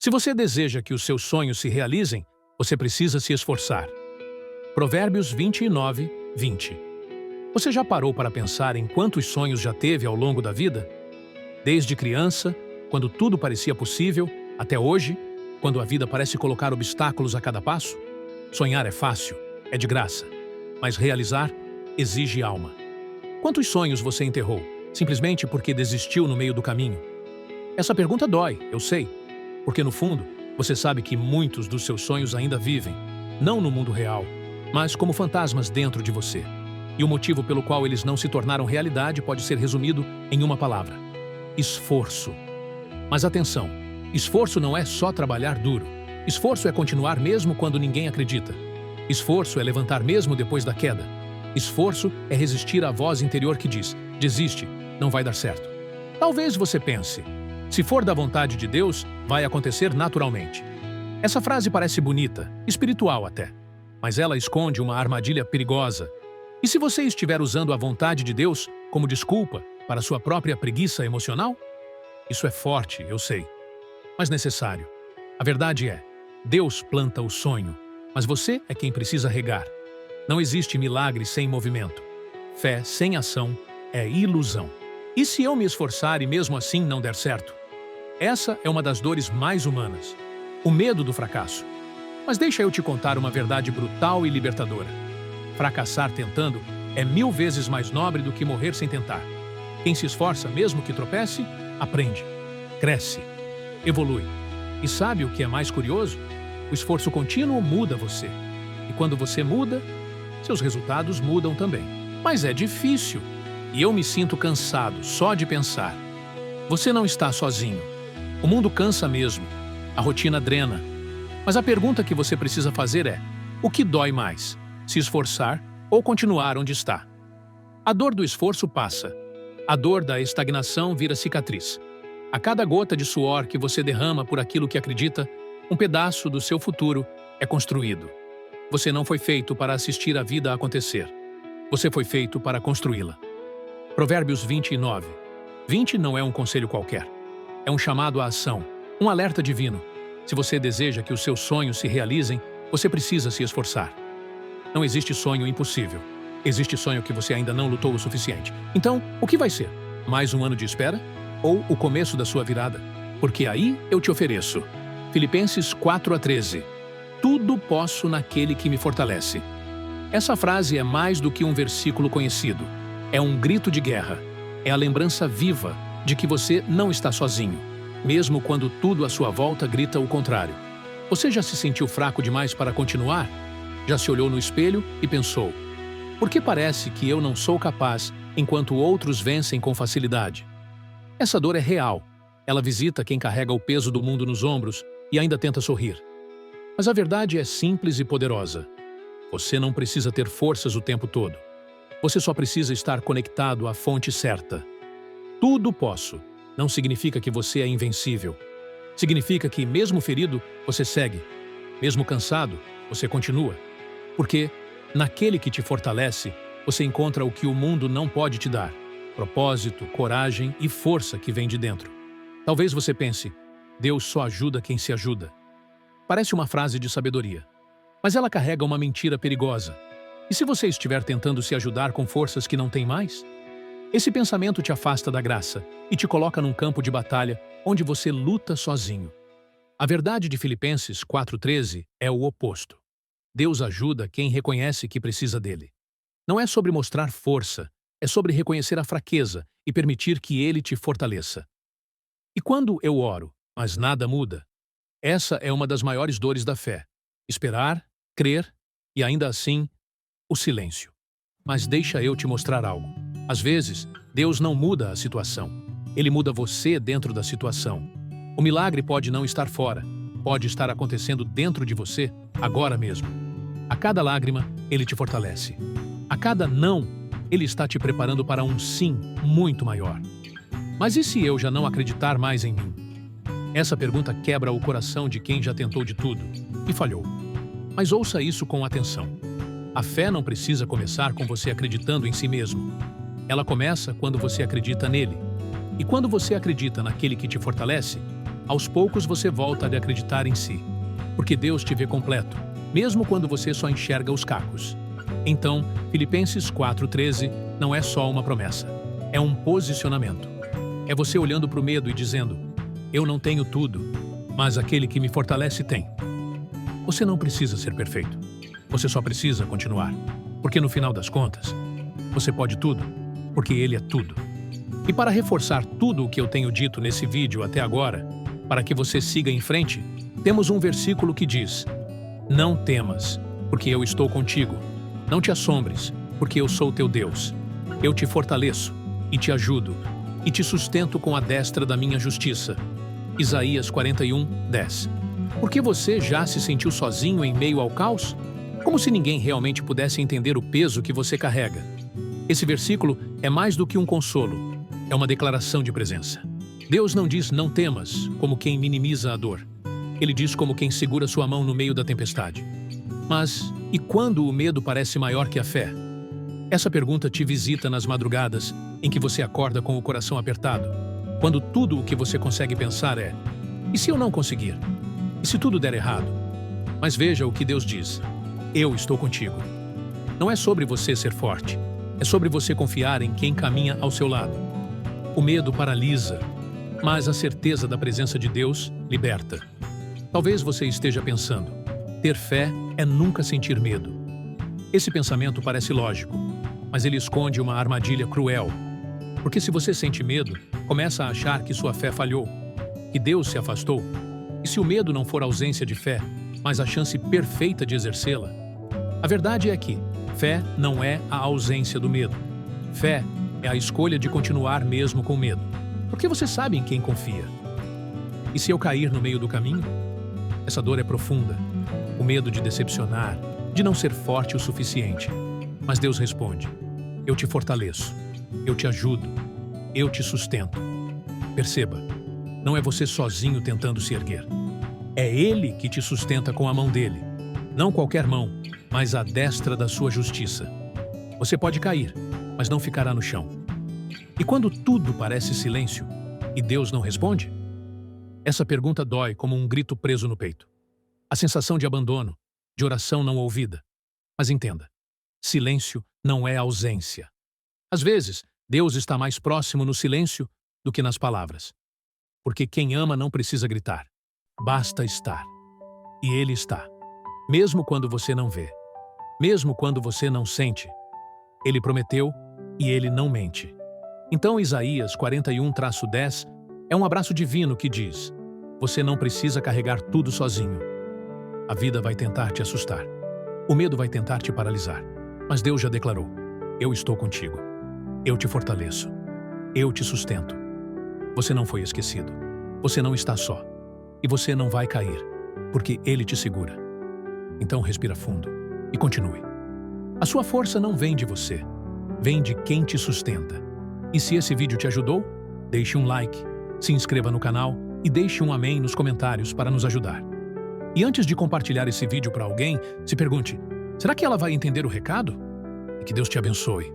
Se você deseja que os seus sonhos se realizem, você precisa se esforçar. Provérbios 29, 20. Você já parou para pensar em quantos sonhos já teve ao longo da vida? Desde criança, quando tudo parecia possível, até hoje, quando a vida parece colocar obstáculos a cada passo? Sonhar é fácil, é de graça, mas realizar exige alma. Quantos sonhos você enterrou, simplesmente porque desistiu no meio do caminho? Essa pergunta dói, eu sei, porque no fundo, você sabe que muitos dos seus sonhos ainda vivem, não no mundo real, mas como fantasmas dentro de você. E o motivo pelo qual eles não se tornaram realidade pode ser resumido em uma palavra: esforço. Mas atenção, esforço não é só trabalhar duro. Esforço é continuar mesmo quando ninguém acredita. Esforço é levantar mesmo depois da queda. Esforço é resistir à voz interior que diz: desiste, não vai dar certo. Talvez você pense: se for da vontade de Deus, vai acontecer naturalmente. Essa frase parece bonita, espiritual até, mas ela esconde uma armadilha perigosa. E se você estiver usando a vontade de Deus como desculpa para sua própria preguiça emocional? Isso é forte, eu sei, mas necessário. A verdade é, Deus planta o sonho, mas você é quem precisa regar. Não existe milagre sem movimento. Fé sem ação é ilusão. E se eu me esforçar e mesmo assim não der certo? Essa é uma das dores mais humanas, o medo do fracasso. Mas deixa eu te contar uma verdade brutal e libertadora. Fracassar tentando é 1000 vezes mais nobre do que morrer sem tentar. Quem se esforça, mesmo que tropece, aprende, cresce, evolui. E sabe o que é mais curioso? O esforço contínuo muda você. E quando você muda, seus resultados mudam também. Mas é difícil. E eu me sinto cansado só de pensar. Você não está sozinho. O mundo cansa mesmo. A rotina drena. Mas a pergunta que você precisa fazer é: o que dói mais? Se esforçar ou continuar onde está? A dor do esforço passa. A dor da estagnação vira cicatriz. A cada gota de suor que você derrama por aquilo que acredita, um pedaço do seu futuro é construído. Você não foi feito para assistir a vida acontecer. Você foi feito para construí-la. Provérbios 29. 20 não é um conselho qualquer. É um chamado à ação, um alerta divino. Se você deseja que os seus sonhos se realizem, você precisa se esforçar. Não existe sonho impossível. Existe sonho que você ainda não lutou o suficiente. Então, o que vai ser? Mais um ano de espera? Ou o começo da sua virada? Porque aí eu te ofereço. Filipenses 4:13. Tudo posso naquele que me fortalece. Essa frase é mais do que um versículo conhecido. É um grito de guerra. É a lembrança viva de que você não está sozinho, mesmo quando tudo à sua volta grita o contrário. Você já se sentiu fraco demais para continuar? Já se olhou no espelho e pensou: por que parece que eu não sou capaz enquanto outros vencem com facilidade? Essa dor é real. Ela visita quem carrega o peso do mundo nos ombros e ainda tenta sorrir. Mas a verdade é simples e poderosa. Você não precisa ter forças o tempo todo. Você só precisa estar conectado à fonte certa. Tudo posso não significa que você é invencível. Significa que, mesmo ferido, você segue. Mesmo cansado, você continua. Porque, naquele que te fortalece, você encontra o que o mundo não pode te dar: propósito, coragem e força que vem de dentro. Talvez você pense: Deus só ajuda quem se ajuda. Parece uma frase de sabedoria, mas ela carrega uma mentira perigosa. E se você estiver tentando se ajudar com forças que não tem mais? Esse pensamento te afasta da graça e te coloca num campo de batalha onde você luta sozinho. A verdade de Filipenses 4:13 é o oposto. Deus ajuda quem reconhece que precisa dele. Não é sobre mostrar força, é sobre reconhecer a fraqueza e permitir que ele te fortaleça. E quando eu oro, mas nada muda, essa é uma das maiores dores da fé: esperar, crer e ainda assim, o silêncio. Mas deixa eu te mostrar algo. Às vezes, Deus não muda a situação. Ele muda você dentro da situação. O milagre pode não estar fora, pode estar acontecendo dentro de você, agora mesmo. A cada lágrima, ele te fortalece. A cada não, ele está te preparando para um sim muito maior. Mas e se eu já não acreditar mais em mim? Essa pergunta quebra o coração de quem já tentou de tudo e falhou. Mas ouça isso com atenção. A fé não precisa começar com você acreditando em si mesmo. Ela começa quando você acredita nele. E quando você acredita naquele que te fortalece, aos poucos você volta a acreditar em si, porque Deus te vê completo, mesmo quando você só enxerga os cacos. Então, Filipenses 4:13 não é só uma promessa, é um posicionamento. É você olhando para o medo e dizendo: eu não tenho tudo, mas aquele que me fortalece tem. Você não precisa ser perfeito, você só precisa continuar, porque no final das contas, você pode tudo, porque Ele é tudo. E para reforçar tudo o que eu tenho dito nesse vídeo até agora, para que você siga em frente, temos um versículo que diz: não temas, porque eu estou contigo. Não te assombres, porque eu sou teu Deus. Eu te fortaleço, e te ajudo, e te sustento com a destra da minha justiça. Isaías 41:10. Porque você já se sentiu sozinho em meio ao caos? Como se ninguém realmente pudesse entender o peso que você carrega. Esse versículo é mais do que um consolo, é uma declaração de presença. Deus não diz não temas, como quem minimiza a dor. Ele diz como quem segura sua mão no meio da tempestade. Mas, e quando o medo parece maior que a fé? Essa pergunta te visita nas madrugadas em que você acorda com o coração apertado, quando tudo o que você consegue pensar é: e se eu não conseguir? E se tudo der errado? Mas veja o que Deus diz: eu estou contigo. Não é sobre você ser forte, é sobre você confiar em quem caminha ao seu lado. O medo paralisa, mas a certeza da presença de Deus liberta. Talvez você esteja pensando: ter fé é nunca sentir medo. Esse pensamento parece lógico, mas ele esconde uma armadilha cruel. Porque se você sente medo, começa a achar que sua fé falhou, que Deus se afastou. E se o medo não for ausência de fé, mas a chance perfeita de exercê-la? A verdade é que fé não é a ausência do medo. Fé é a escolha de continuar mesmo com medo, porque você sabe em quem confia. E se eu cair no meio do caminho? Essa dor é profunda. O medo de decepcionar, de não ser forte o suficiente. Mas Deus responde: eu te fortaleço, eu te ajudo, eu te sustento. Perceba, não é você sozinho tentando se erguer. É Ele que te sustenta com a mão dele. Não qualquer mão, mas a destra da sua justiça. Você pode cair, mas não ficará no chão. E quando tudo parece silêncio e Deus não responde? Essa pergunta dói como um grito preso no peito. A sensação de abandono, de oração não ouvida. Mas entenda, silêncio não é ausência. Às vezes, Deus está mais próximo no silêncio do que nas palavras. Porque quem ama não precisa gritar. Basta estar. E Ele está. Mesmo quando você não vê. Mesmo quando você não sente. Ele prometeu e Ele não mente. Então Isaías 41:10 é um abraço divino que diz: você não precisa carregar tudo sozinho. A vida vai tentar te assustar. O medo vai tentar te paralisar. Mas Deus já declarou: eu estou contigo. Eu te fortaleço. Eu te sustento. Você não foi esquecido. Você não está só. E você não vai cair, porque Ele te segura. Então respira fundo e continue. A sua força não vem de você, vem de quem te sustenta. E se esse vídeo te ajudou, deixe um like, se inscreva no canal e deixe um amém nos comentários para nos ajudar. E antes de compartilhar esse vídeo para alguém, se pergunte: será que ela vai entender o recado? E que Deus te abençoe.